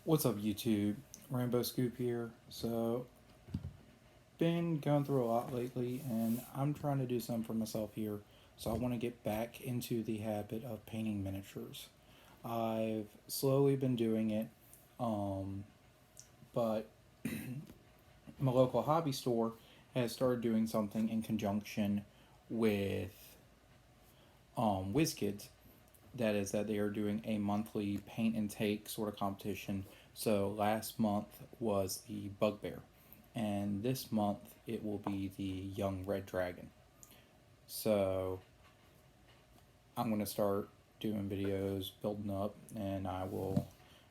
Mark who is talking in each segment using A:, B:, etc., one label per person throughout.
A: What's up, YouTube? Rainbow Scoop here. So, been going through a lot lately, and I'm trying to do something for myself here. So, I want to get back into the habit of painting miniatures. I've slowly been doing it, um, but my local hobby store has started doing something in conjunction with WizKids. That is that they are doing a monthly paint and take sort of competition. So last month was the Bugbear, and this month it will be the Young Red Dragon. So I'm going to start doing videos, building up, and I will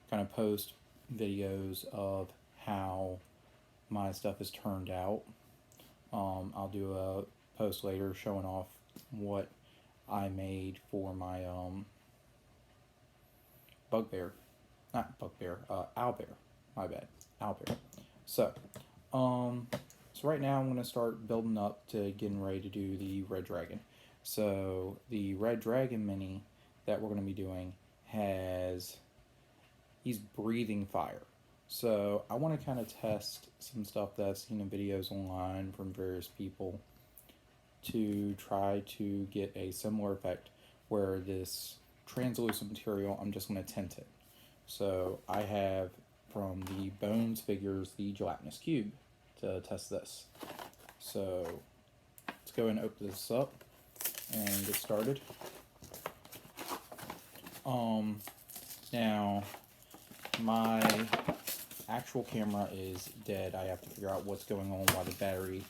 A: kind of post videos of how my stuff has turned out. I'll do a post later showing off what I made for my Bugbear, not Bugbear, Owlbear. My bad, Owlbear. So, um, so right now I'm gonna start building up to getting ready to do the Red Dragon. So the Red Dragon mini that we're gonna be doing he's breathing fire. So I want to kind of test some stuff that I've seen in videos online from various people to try to get a similar effect where this translucent material, I'm just going to tint it. So I have from the Bones figures the gelatinous cube to test this. So let's go and open this up and get started. Now my actual camera is dead. I have to figure out what's going on, why the battery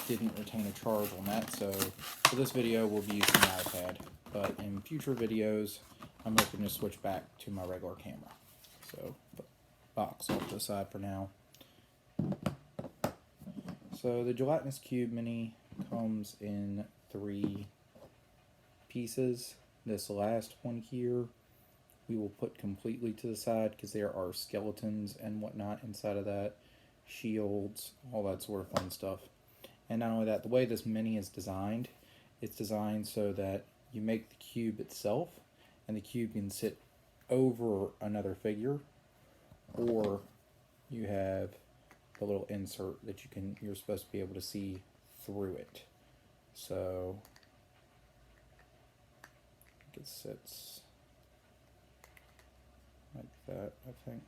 A: didn't retain a charge on that. So for this video we'll be using my iPad, but in future videos I'm hoping to switch back to my regular camera. So put the box off to the side for now. So the gelatinous cube mini comes in 3 pieces. This last one here we will put completely to the side because there are skeletons and whatnot inside of that, shields, all that sort of fun stuff. And not only that, the way this mini is designed, it's designed so that you make the cube itself and the cube can sit over another figure, or you have the little insert that you're supposed to be able to see through it. So it sits like that, I think.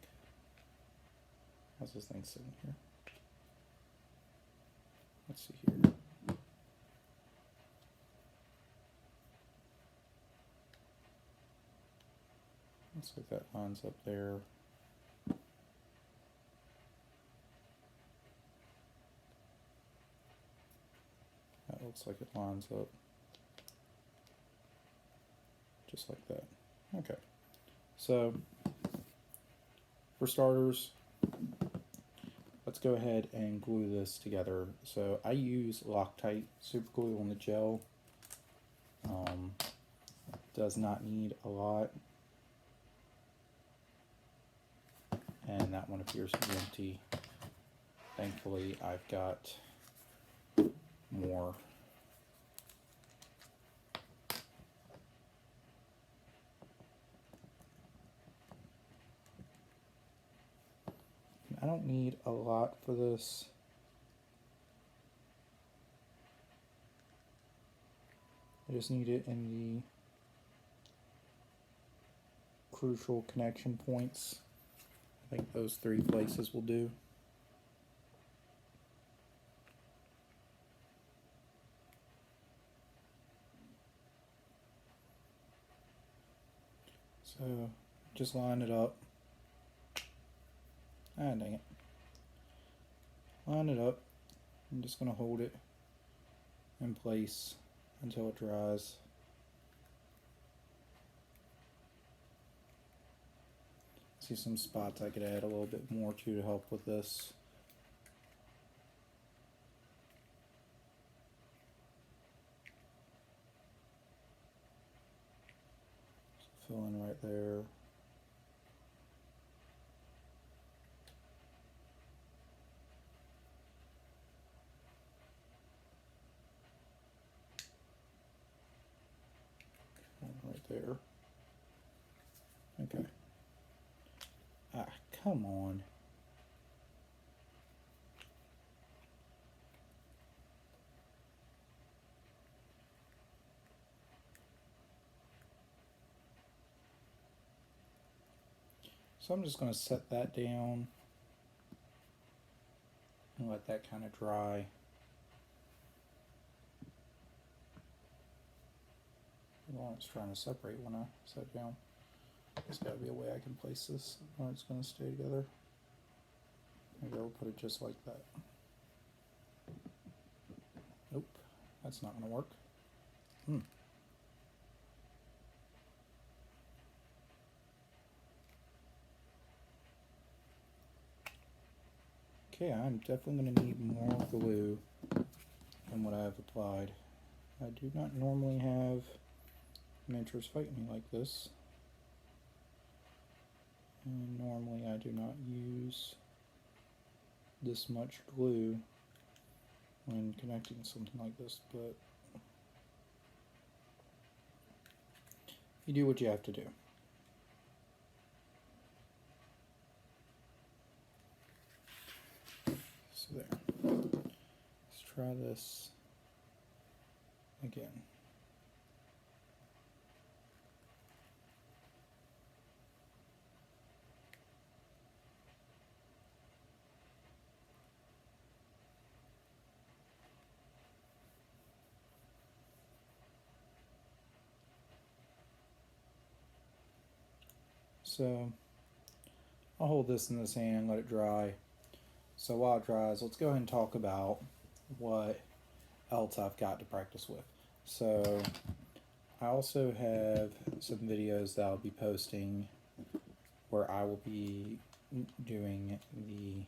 A: How's this thing sitting here? Let's see here. Looks like that lines up there. That looks like it lines up just like that. Okay. So for starters, let's go ahead and glue this together. So I use Loctite super glue on the gel. Does not need a lot. And that one appears to be empty. Thankfully, I've got more. I don't need a lot for this. I just need it in the crucial connection points. I think those 3 places will do. So just line it up. Ah, dang it. Line it up. I'm just going to hold it in place until it dries. See some spots I could add a little bit more to help with this. Just fill in right there. Right there. Okay. Ah, Come on. So I'm just going to set that down and let that kind of dry. Well, it's trying to separate when I set it down. There's got to be a way I can place this where it's going to stay together. Maybe I'll put it just like that. Nope, that's not going to work. Okay, I'm definitely going to need more glue than what I have applied. I do not normally have miniatures fight me like this. And normally I do not use this much glue when connecting something like this, but you do what you have to do. So there. Let's try this again. So I'll hold this in this hand, let it dry. So while it dries, let's go ahead and talk about what else I've got to practice with. So I also have some videos that I'll be posting where I will be doing the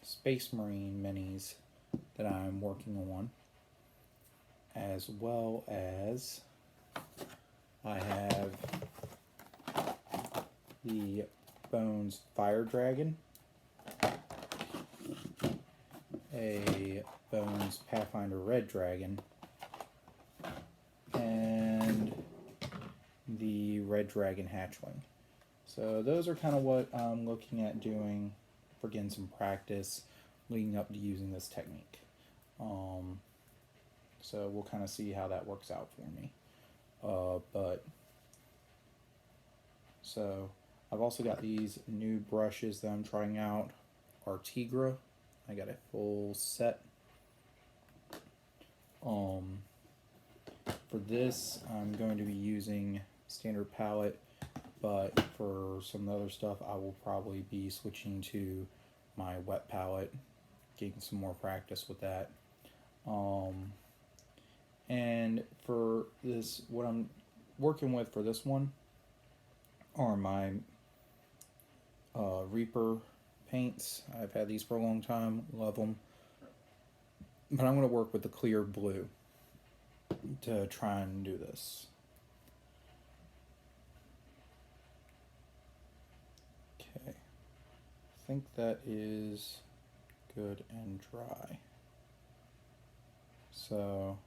A: Space Marine minis that I'm working on, as well as I have the Bones Fire Dragon, a Bones Pathfinder Red Dragon, and the Red Dragon Hatchling. So those are kind of what I'm looking at doing for getting some practice leading up to using this technique. So we'll kind of see how that works out for me. So I've also got these new brushes that I'm trying out, Artigra. I got a full set. For this, I'm going to be using standard palette, but for some other stuff, I will probably be switching to my wet palette, getting some more practice with that. And for this, what I'm working with for this one are my Reaper paints. I've had these for a long time, love them. But I'm going to work with the clear blue to try and do this. Okay, I think that is good and dry. So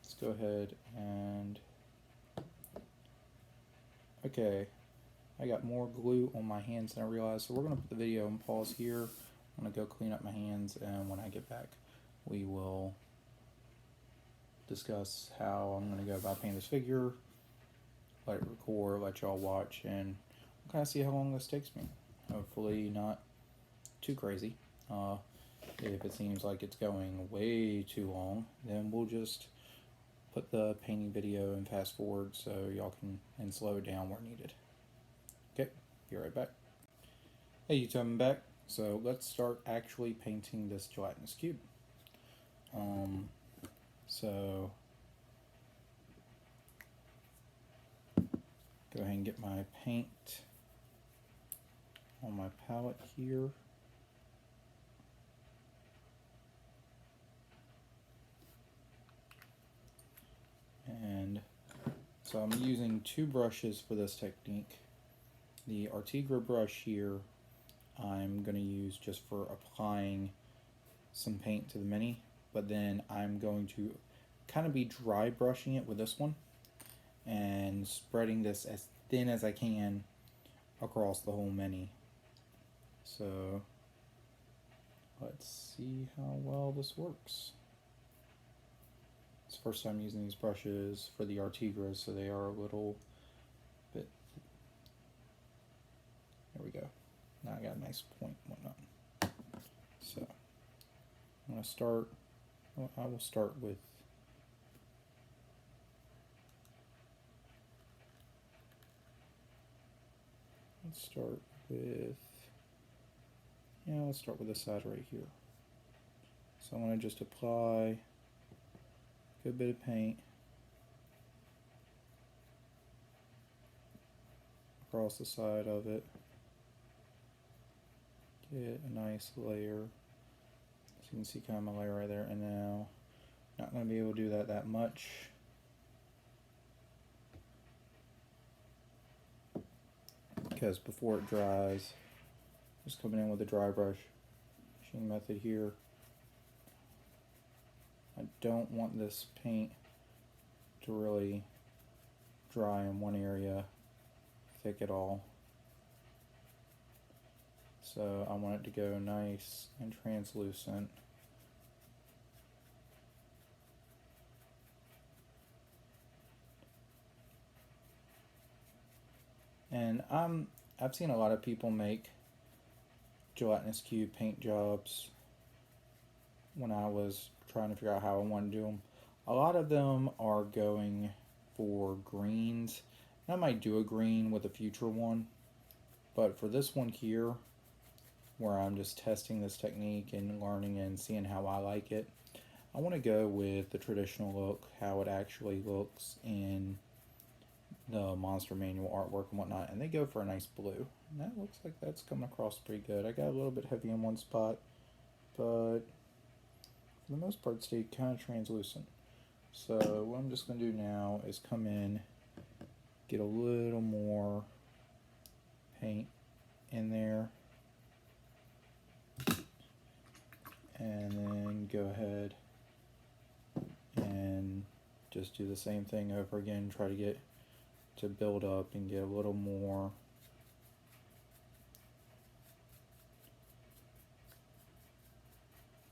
A: let's go ahead and, okay, I got more glue on my hands than I realized, so we're going to put the video on pause here. I'm going to go clean up my hands, and when I get back, we will discuss how I'm going to go about painting this figure, let it record, let y'all watch, and we'll kind of see how long this takes me. Hopefully not too crazy. If it seems like it's going way too long, then we'll just put the painting video and fast forward so y'all can, and slow it down where needed. Okay, be right back. Hey YouTube, I'm back. So let's start actually painting this gelatinous cube. So go ahead and get my paint on my palette here. And so I'm using two brushes for this technique. The Artigra brush here I'm going to use just for applying some paint to the mini, but then I'm going to kind of be dry brushing it with this one, and spreading this as thin as I can across the whole mini. So let's see how well this works. It's the first time using these brushes for the Artigras, so they are a little bit. There we go. Now I got a nice point and whatnot. So I'm going to start. Well, I will start with. Let's start with. Yeah, let's start with this side right here. So I'm going to just apply a good bit of paint across the side of it. Get a nice layer. So you can see kind of my layer right there. And now, not going to be able to do that much. Because before it dries, just coming in with a dry brush machine method here. I don't want this paint to really dry in one area thick at all. So I want it to go nice and translucent. And I've seen a lot of people make gelatinous cube paint jobs when I was trying to figure out how I want to do them. A lot of them are going for greens. And I might do a green with a future one, but for this one here, where I'm just testing this technique and learning and seeing how I like it, I want to go with the traditional look, how it actually looks in the Monster Manual artwork and whatnot, and they go for a nice blue. And that looks like that's coming across pretty good. I got a little bit heavy in one spot, but for the most part stayed kind of translucent. So what I'm just going to do now is come in, get a little more paint in there, and then go ahead and just do the same thing over again. Try to get to build up and get a little more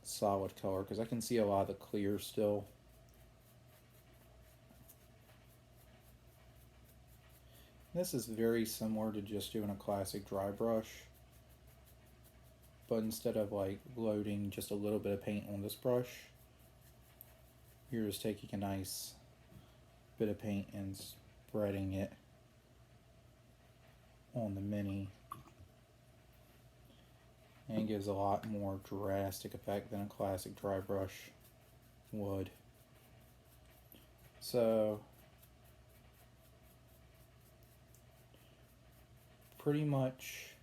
A: solid color, because I can see a lot of the clear still. This is very similar to just doing a classic dry brush, but instead of like loading just a little bit of paint on this brush, you're just taking a nice bit of paint and spreading it on the mini, and it gives a lot more drastic effect than a classic dry brush would. So pretty much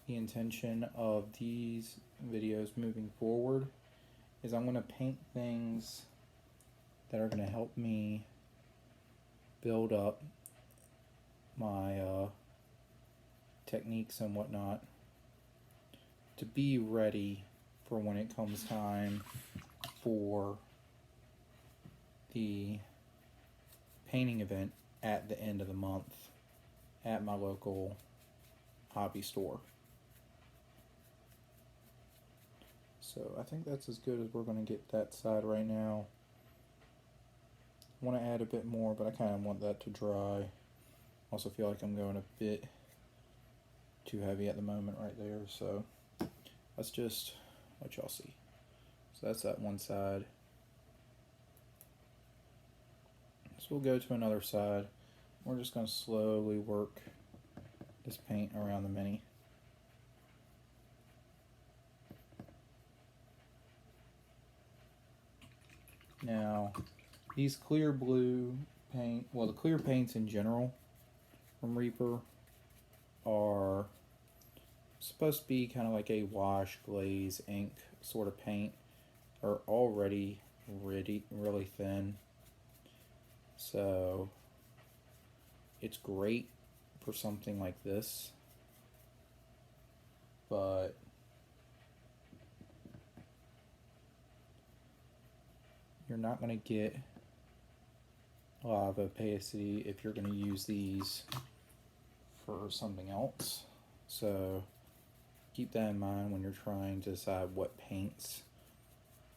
A: the intention of these videos moving forward is I'm going to paint things that are going to help me build up my techniques and whatnot to be ready for when it comes time for the painting event at the end of the month at my local hobby store. So I think that's as good as we're going to get that side right now. I want to add a bit more, but I kind of want that to dry. Also feel like I'm going a bit too heavy at the moment right there, so let's just let y'all see. So that's that one side. So we'll go to another side. We're just going to slowly work this paint around the mini. Now, these clear blue paint, well, the clear paints in general from Reaper are supposed to be kind of like a wash, glaze, ink sort of paint. Are already really thin. So it's great for something like this, but you're not going to get a lot of opacity if you're going to use these for something else. So keep that in mind when you're trying to decide what paints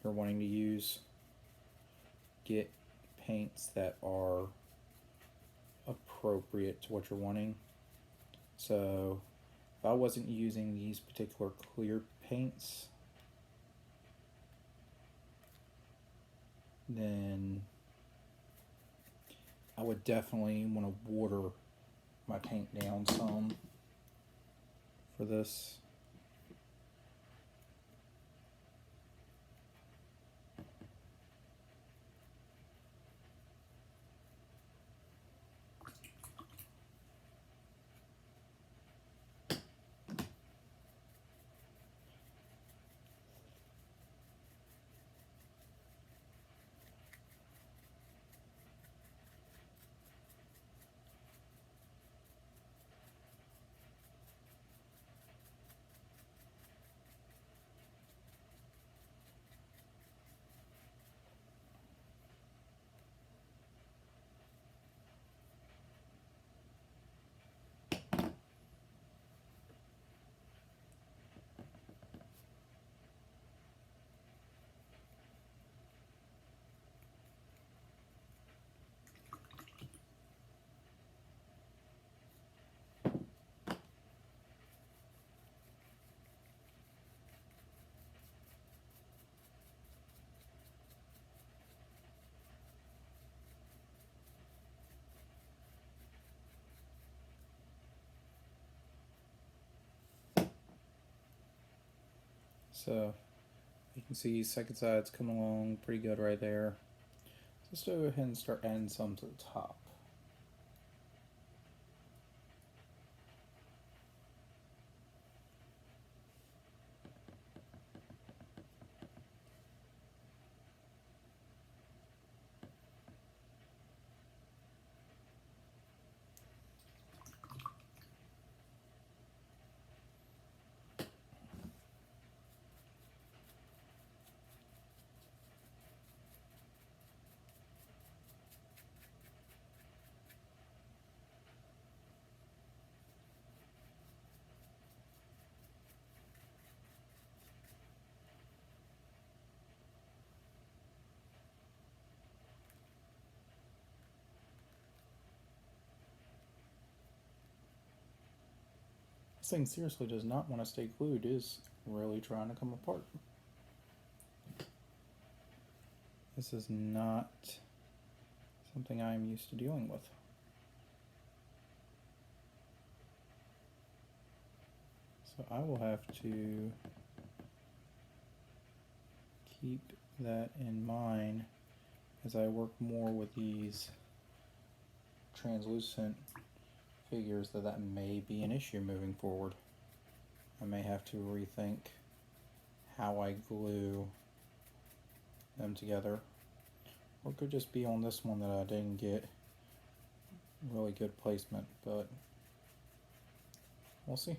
A: you're wanting to use. Get paints that are appropriate to what you're wanting. So if I wasn't using these particular clear paints, then I would definitely want to water my paint down some for this. So you can see second side's coming along pretty good right there. Let's go ahead and start adding some to the top. This thing seriously does not want to stay glued. It is really trying to come apart. This is not something I am used to dealing with. So I will have to keep that in mind as I work more with these translucent figures, that may be an issue moving forward. I may have to rethink how I glue them together. Or it could just be on this one that I didn't get really good placement, but we'll see.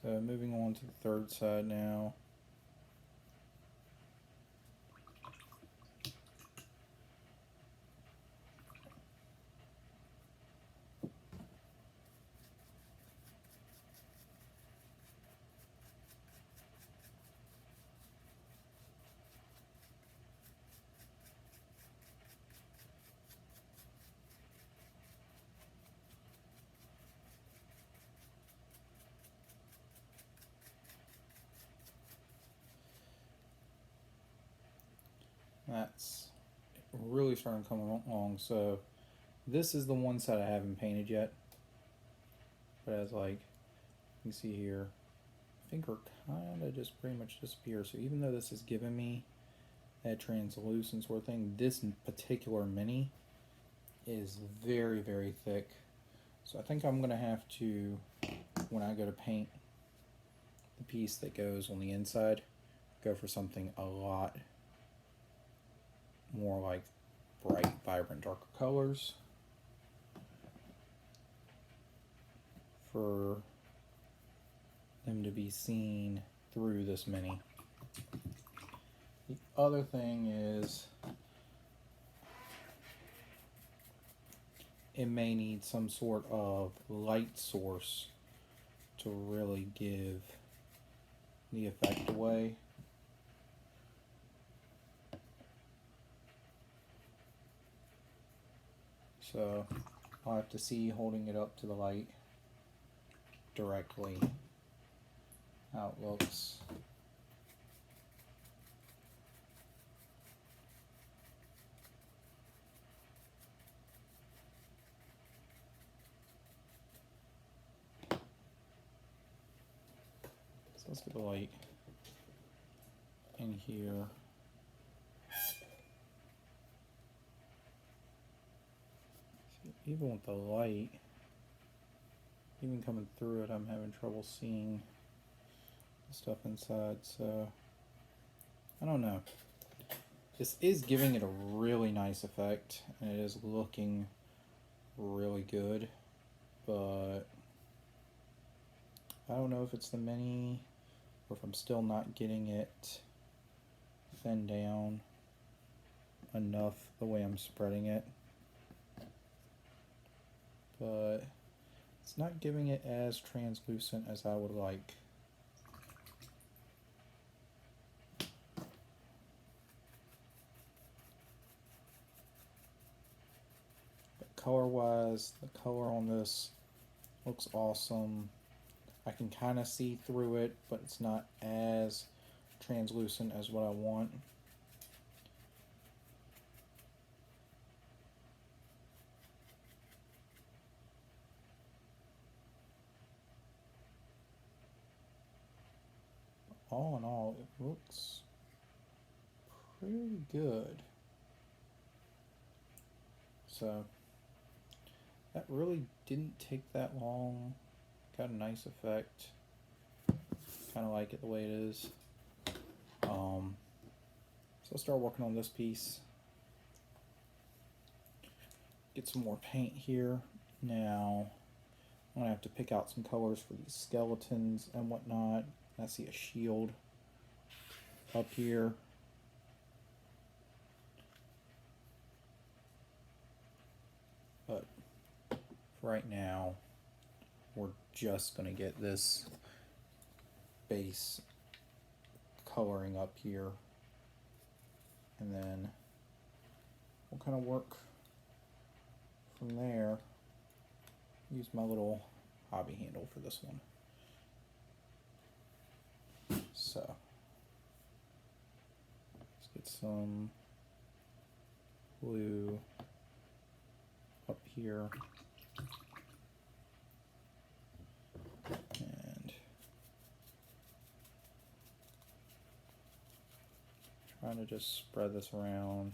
A: So moving on to the third side now. That's really starting to come along. So this is the one side I haven't painted yet, but as like you see here, finger kind of just pretty much disappears. So even though this is giving me that translucent sort of thing, this particular mini is very, very thick. So I think I'm going to have to, when I go to paint the piece that goes on the inside, go for something a lot more like bright, vibrant, darker colors for them to be seen through this Mini. The other thing is it may need some sort of light source to really give the effect away. So I'll have to see, holding it up to the light directly, how it looks. So let's get the light in here. Even with the light, even coming through it, I'm having trouble seeing the stuff inside, so I don't know. This is giving it a really nice effect, and it is looking really good, but I don't know if it's the Mini or if I'm still not getting it thinned down enough the way I'm spreading it. But it's not giving it as translucent as I would like. But color-wise, the color on this looks awesome. I can kind of see through it, but it's not as translucent as what I want. All in all, it looks pretty good. So that really didn't take that long. Got a nice effect. Kind of like it the way it is. So I'll start working on this piece. Get some more paint here. Now I'm gonna have to pick out some colors for these skeletons and whatnot. I see a shield up here. But for right now, we're just gonna get this base coloring up here, and then we'll kind of work from there. Use my little hobby handle for this one. So let's get some blue up here, and trying to just spread this around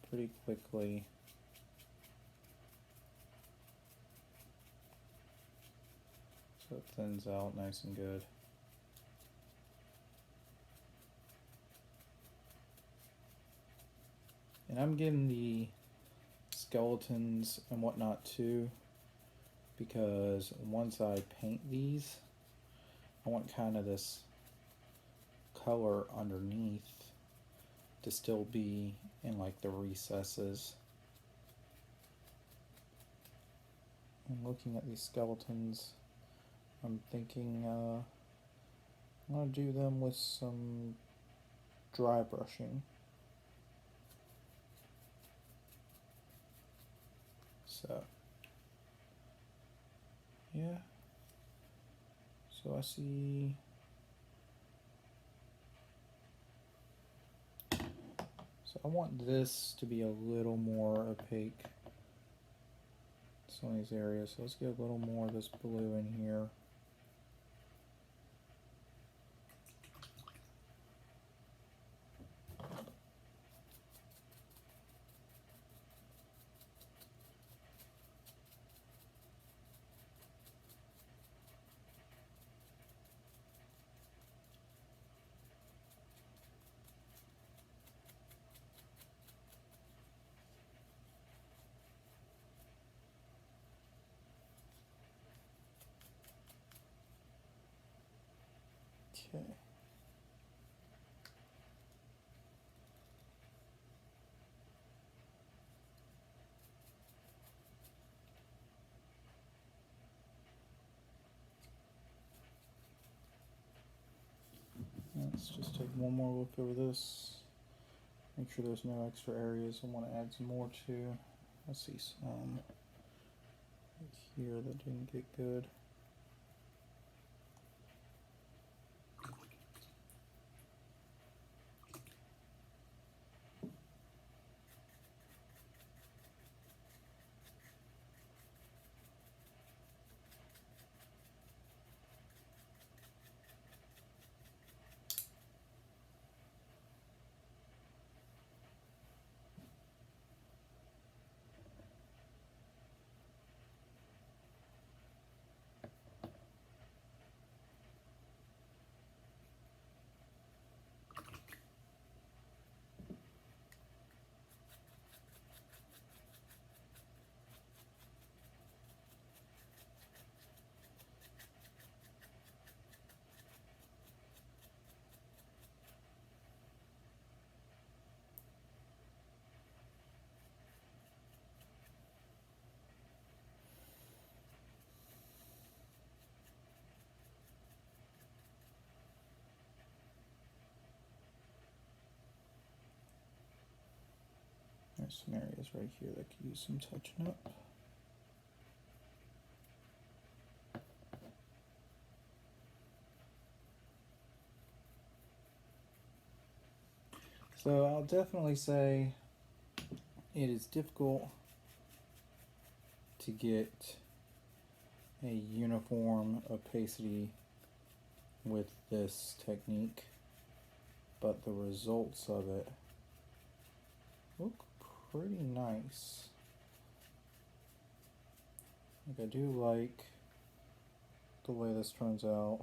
A: pretty quickly. So it thins out nice and good. And I'm getting the skeletons and whatnot too, because once I paint these, I want kind of this color underneath to still be in like the recesses. And looking at these skeletons, I'm thinking I'm going to do them with some dry brushing. So, yeah. So I see. So I want this to be a little more opaque. Some of these areas. So let's get a little more of this blue in here. Okay. Let's just take one more look over this. Make sure there's no extra areas I want to add some more to. I see some here that didn't get good. There's some areas right here that could use some touching up. So I'll definitely say it is difficult to get a uniform opacity with this technique, but the results of it look pretty nice. Like, I do like the way this turns out.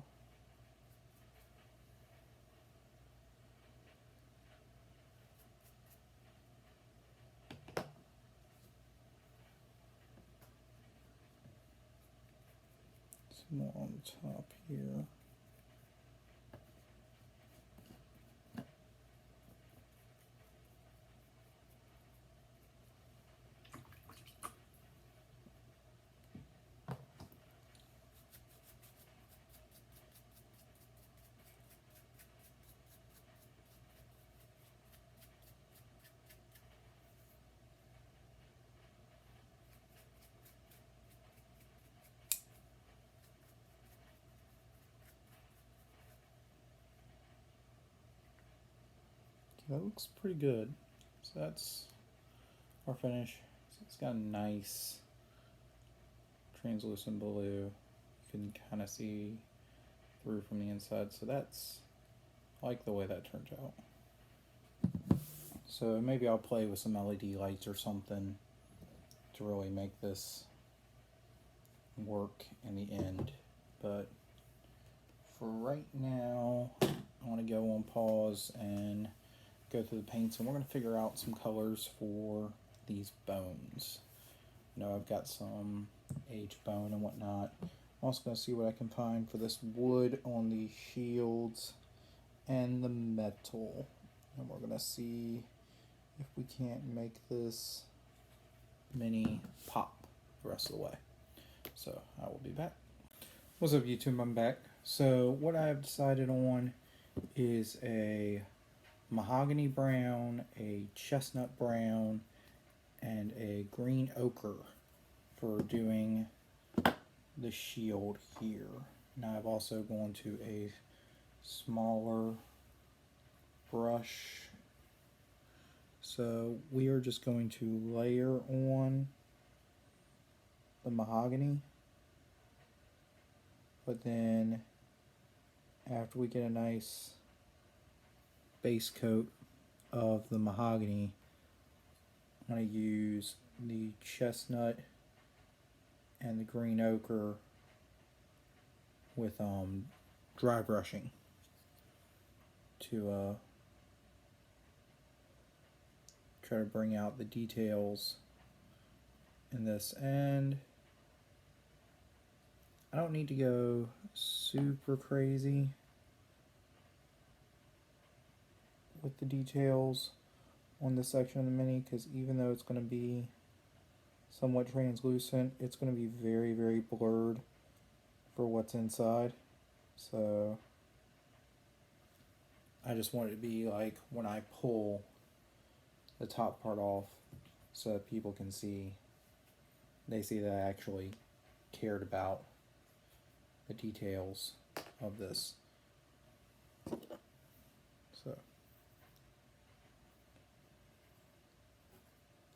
A: Some more on the top here. That looks pretty good. So that's our finish. So it's got a nice translucent blue. You can kind of see through from the inside. So that's, I like the way that turned out. So maybe I'll play with some LED lights or something to really make this work in the end. But for right now, I want to go on pause and go through the paints, and we're going to figure out some colors for these bones. You know, I've got some aged bone and whatnot. I'm also going to see what I can find for this wood on the shields and the metal, and we're going to see if we can't make this mini pop the rest of the way. So I will be back. What's up, YouTube? I'm back. So what I have decided on is a mahogany brown, a chestnut brown, and a green ochre for doing the shield here. Now I've also gone to a smaller brush. So we are just going to layer on the mahogany, but then after we get a nice base coat of the mahogany, I'm going to use the chestnut and the green ochre with dry brushing to try to bring out the details in this. And I don't need to go super crazy with the details on this section of the Mini, because even though it's going to be somewhat translucent, it's going to be very, very blurred for what's inside. So I just want it to be like when I pull the top part off so that people can see, they see that I actually cared about the details of this. So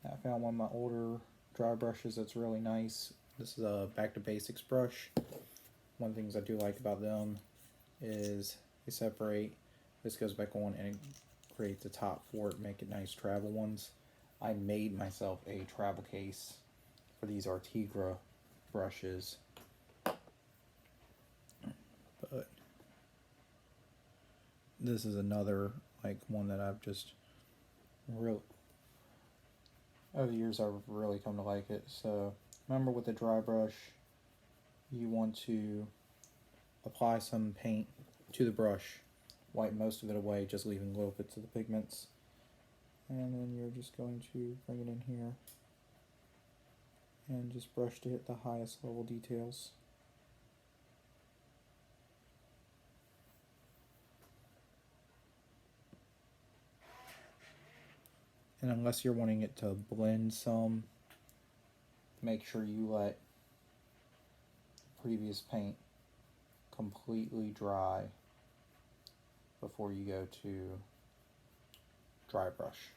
A: I found one of my older dry brushes that's really nice. This is a Back to Basics brush. One of the things I do like about them is they separate. This goes back on and it creates a top for it, make it nice travel ones. I made myself a travel case for these Artigra brushes, but this is another like one that I've just really, over the years I've really come to like it. So remember, with the dry brush, you want to apply some paint to the brush, wipe most of it away, just leaving little bits of the pigments, and then you're just going to bring it in here and just brush to hit the highest level details. And unless you're wanting it to blend some, make sure you let previous paint completely dry before you go to dry brush.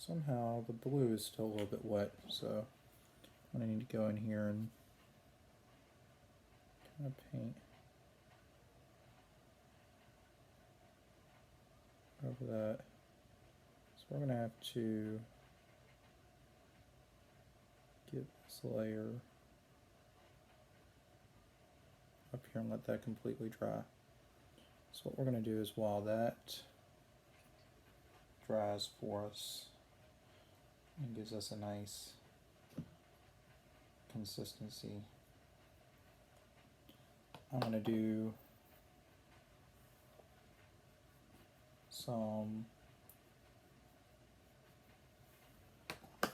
A: Somehow the blue is still a little bit wet, so I'm going to need to go in here and kind of paint over that. So we're going to have to get this layer up here and let that completely dry. So what we're going to do is, while that dries for us and gives us a nice consistency, I'm going to do some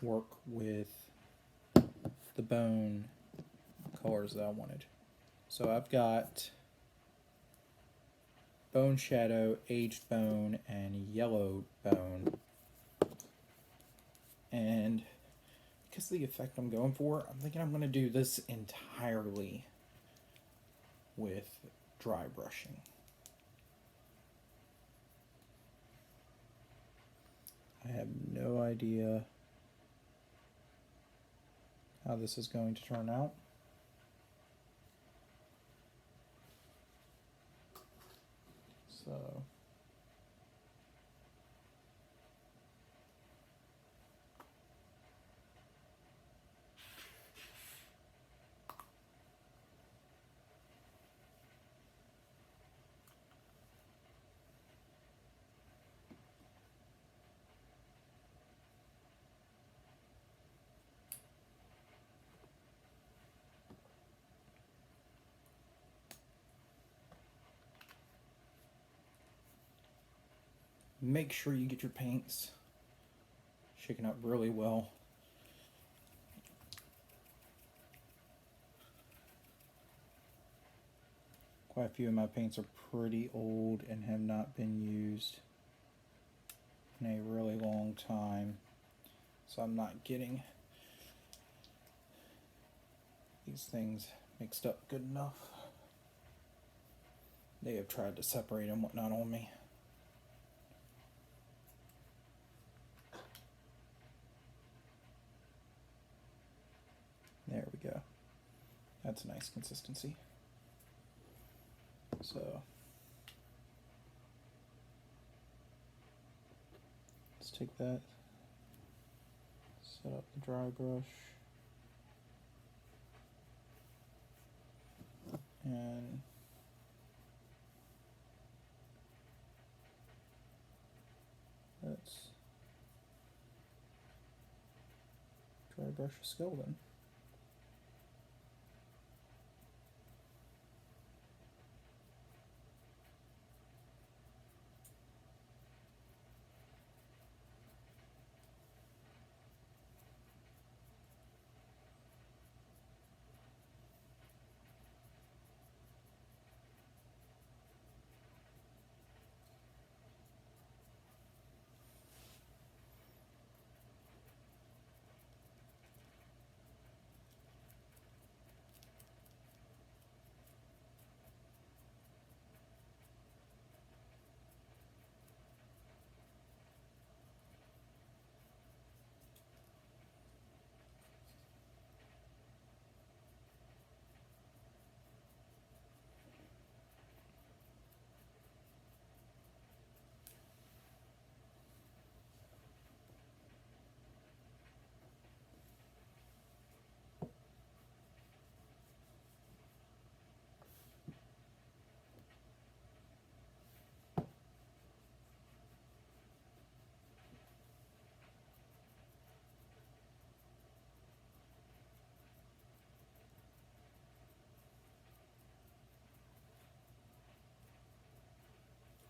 A: work with the bone colors that I wanted. So I've got Bone Shadow, Aged Bone, and Yellow Bone. And because of the effect I'm going for, I'm thinking I'm going to do this entirely with dry brushing. I have no idea how this is going to turn out. So make sure you get your paints shaken up really well. Quite a few of my paints are pretty old and have not been used in a really long time, so I'm not getting these things mixed up good enough. They have tried to separate and whatnot on me. There we go. That's a nice consistency. So let's take that, set up the dry brush, and let's dry brush a skeleton.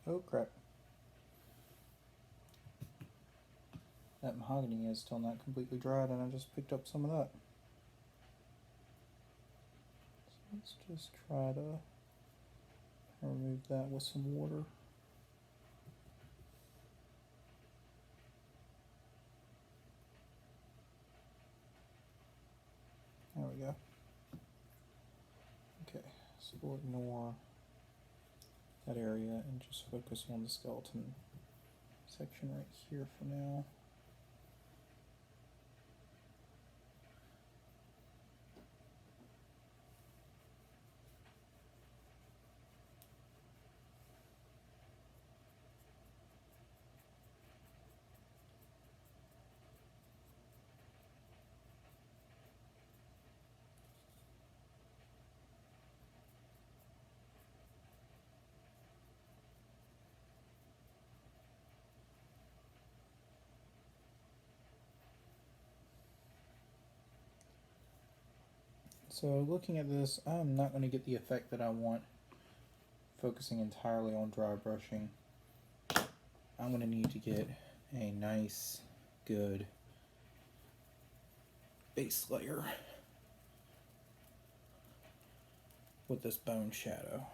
A: Oh crap. That mahogany is still not completely dried, and I just picked up some of that. So let's just try to remove that with some water. There we go. Okay, so we'll ignore that area and just focus on the skeleton section right here for now. So looking at this, I'm not going to get the effect that I want focusing entirely on dry brushing. I'm going to need to get a nice, good base layer with this bone shadow.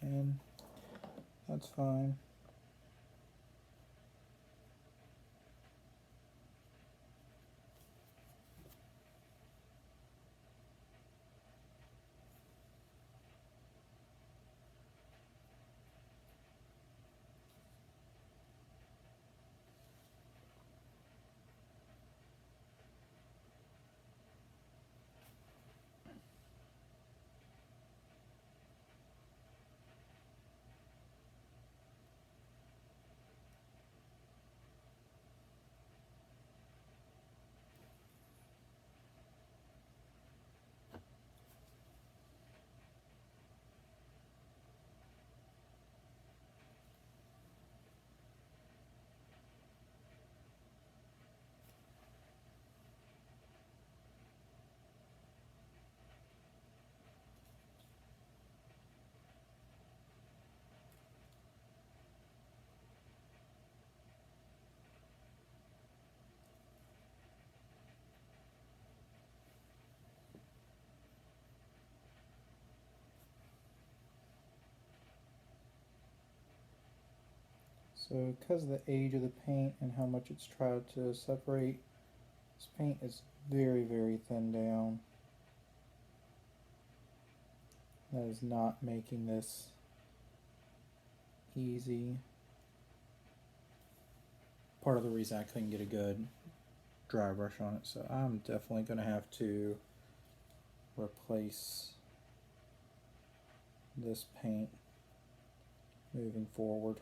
A: And that's fine. So because of the age of the paint and how much it's tried to separate, this paint is very, very thin down. That is not making this easy. Part of the reason I couldn't get a good dry brush on it, so I'm definitely going to have to replace this paint moving forward.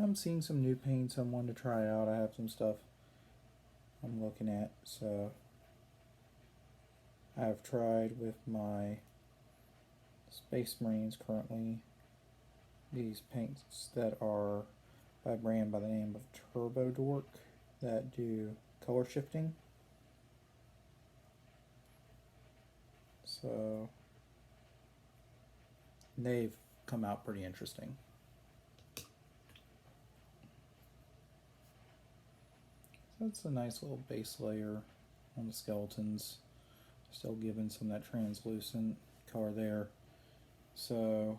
A: I'm seeing some new paints I wanted to try out. I have some stuff I'm looking at, so I've tried with my Space Marines currently these paints that are by a brand by the name of Turbo Dork that do color shifting. So they've come out pretty interesting. So it's a nice little base layer on the skeletons, still giving some of that translucent color there. So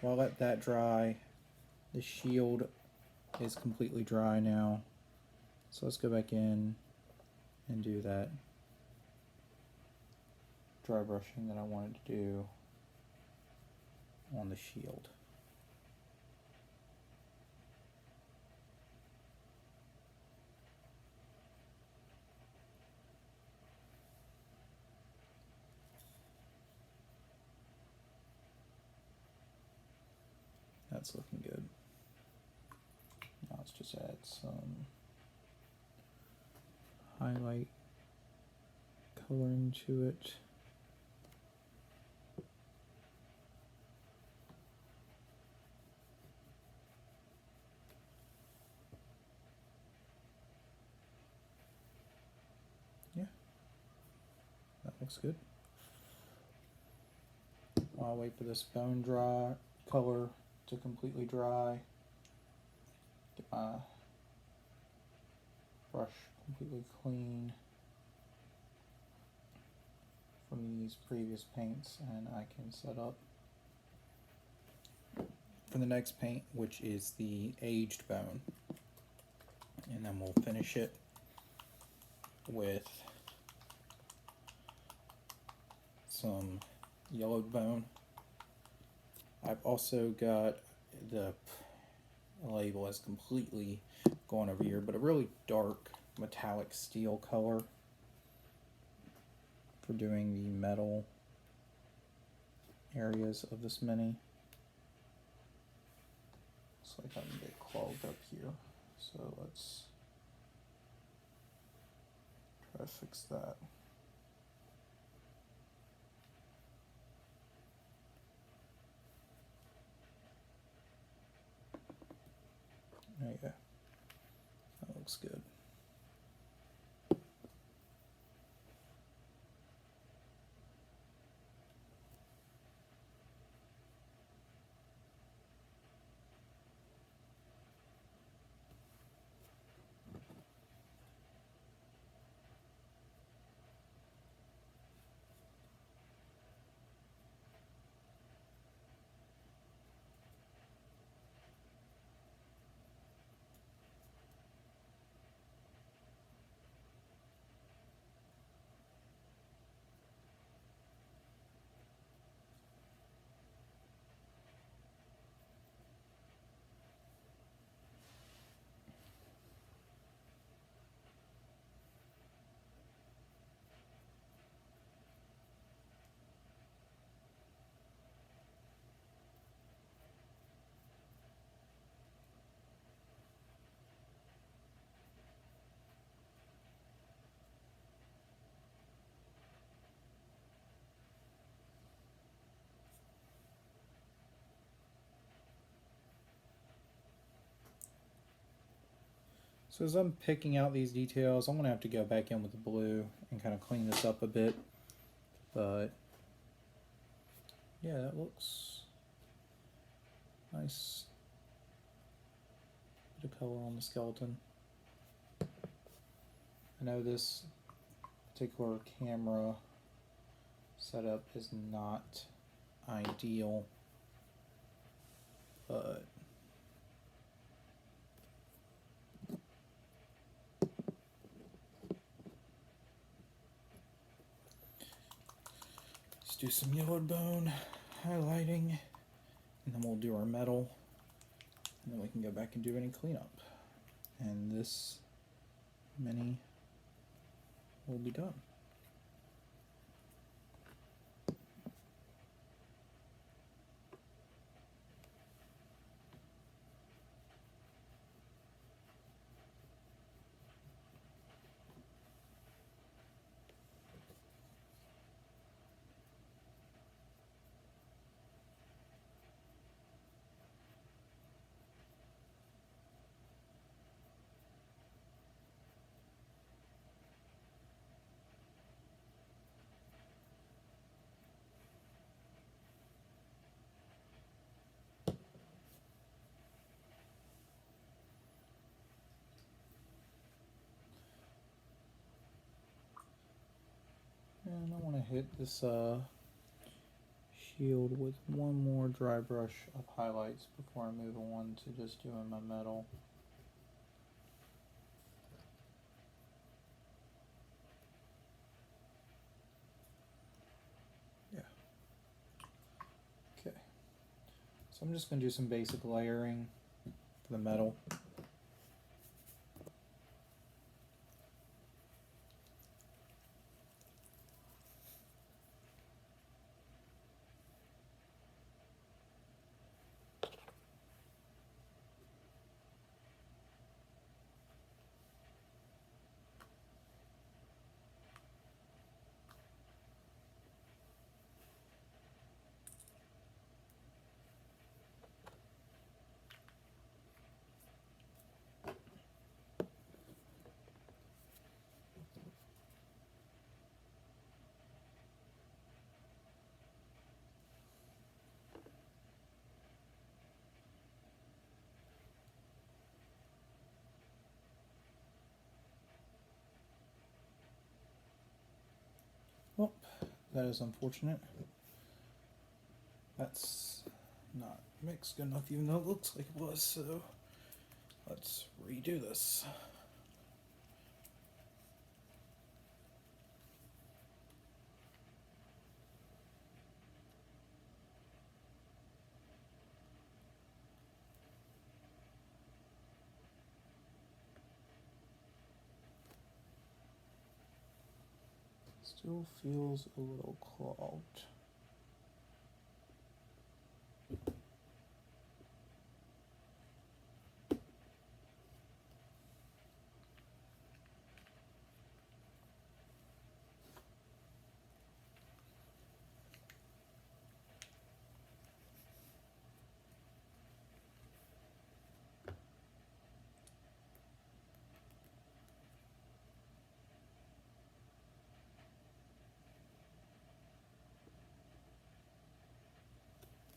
A: I'll let that dry. The shield is completely dry now, so let's go back in and do that dry brushing that I wanted to do on the shield. That's looking good. Now let's just add some highlight coloring to it. looks good. I'll wait for this bone dry color to completely dry. Get my brush completely clean from these previous paints, and I can set up for the next paint, which is the aged bone. And then we'll finish it with some yellowed bone. I've also got the label is completely gone over here, but a really dark metallic steel color for doing the metal areas of this mini. Looks like I'm gonna get clogged up here, so let's try to fix that. There you go. That looks good. So as I'm picking out these details, I'm going to have to go back in with the blue and kind of clean this up a bit. But yeah, that looks nice. Bit of color on the skeleton. I know this particular camera setup is not ideal, but let's do some yellowed bone highlighting, and then we'll do our metal, and then we can go back and do any cleanup. And this mini will be done. And I want to hit this shield with one more dry brush of highlights before I move on to just doing my metal. Yeah. Okay. So I'm just going to do some basic layering for the metal. Well, that is unfortunate. That's not mixed good enough, even though it looks like it was, so let's redo this. Still feels a little clogged.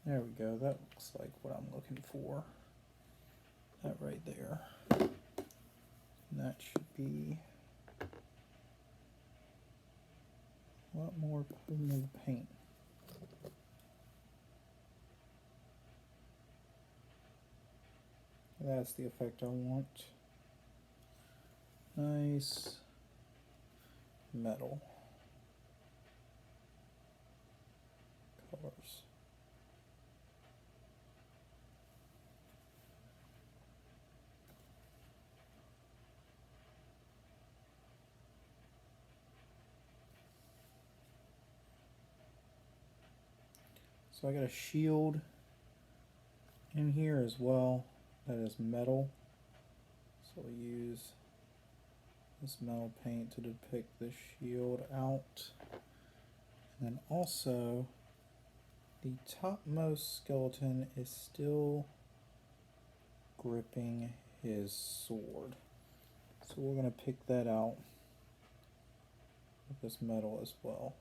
A: There we go, that looks like what I'm looking for. That right there. And that should be a lot more permanent paint. That's the effect I want. Nice metal colors. So I got a shield in here as well that is metal. So we'll use this metal paint to depict the shield out. And then also the topmost skeleton is still gripping his sword. So we're going to pick that out with this metal as well.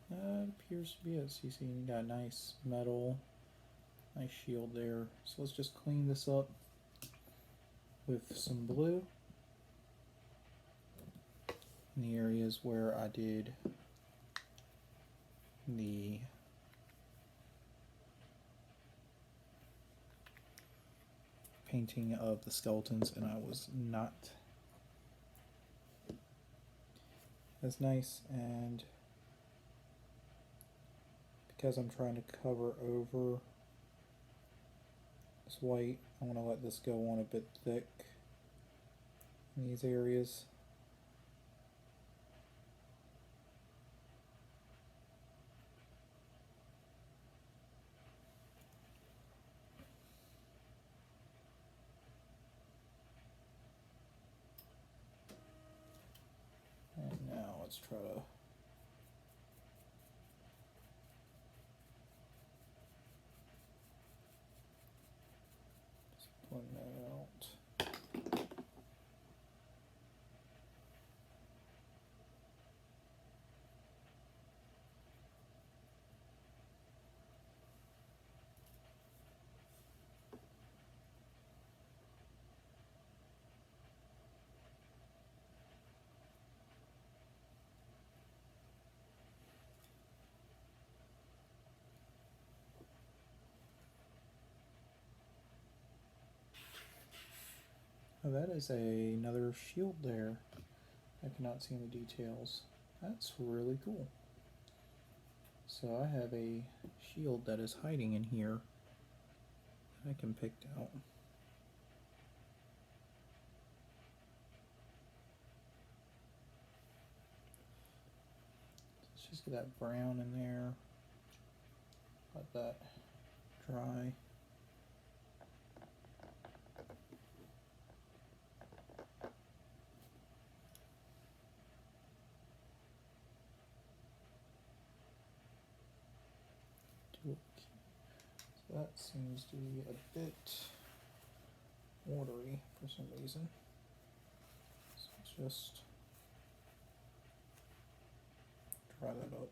A: That appears to be it. So you see you got a nice metal, nice shield there. So let's just clean this up with some blue in the areas where I did the painting of the skeletons, and I was not as nice. And because I'm trying to cover over this white, I'm going to let this go on a bit thick in these areas. And now let's try to just blend that out. Oh, that is another shield there. I cannot see any details. That's really cool. So I have a shield that is hiding in here that I can pick out. Let's just get that brown in there. Let that dry. So that seems to be a bit watery for some reason. So let's just dry that up.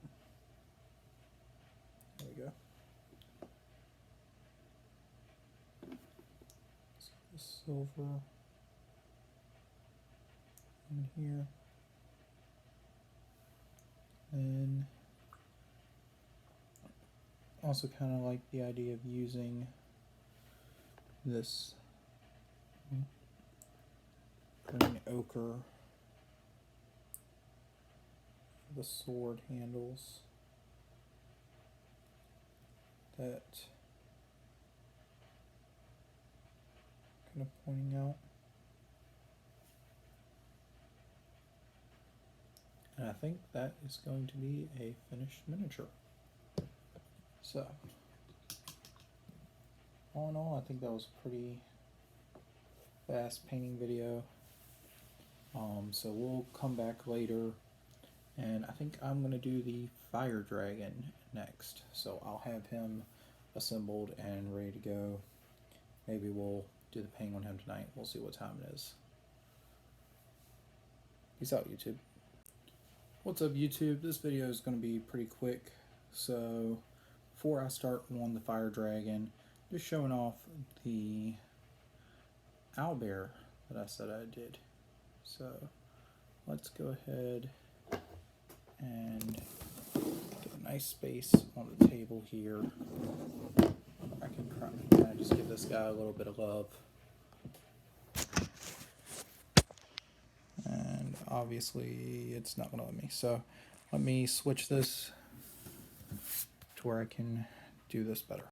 A: There we go. So the silver in here. And also kind of like the idea of using this green ochre for the sword handles. That kind of pointing out. And I think that is going to be a finished miniature. So, all in all, I think that was a pretty fast painting video. So we'll come back later, and I think I'm going to do the fire dragon next. So I'll have him assembled and ready to go. Maybe we'll do the painting on him tonight. We'll see what time it is. Peace out, YouTube. What's up, YouTube? This video is going to be pretty quick. So before I start on the fire dragon, just showing off the owlbear that I said I did. So let's go ahead and get a nice space on the table here. I can kind of just give this guy a little bit of love. And obviously it's not going to let me. So let me switch this to where I can do this better.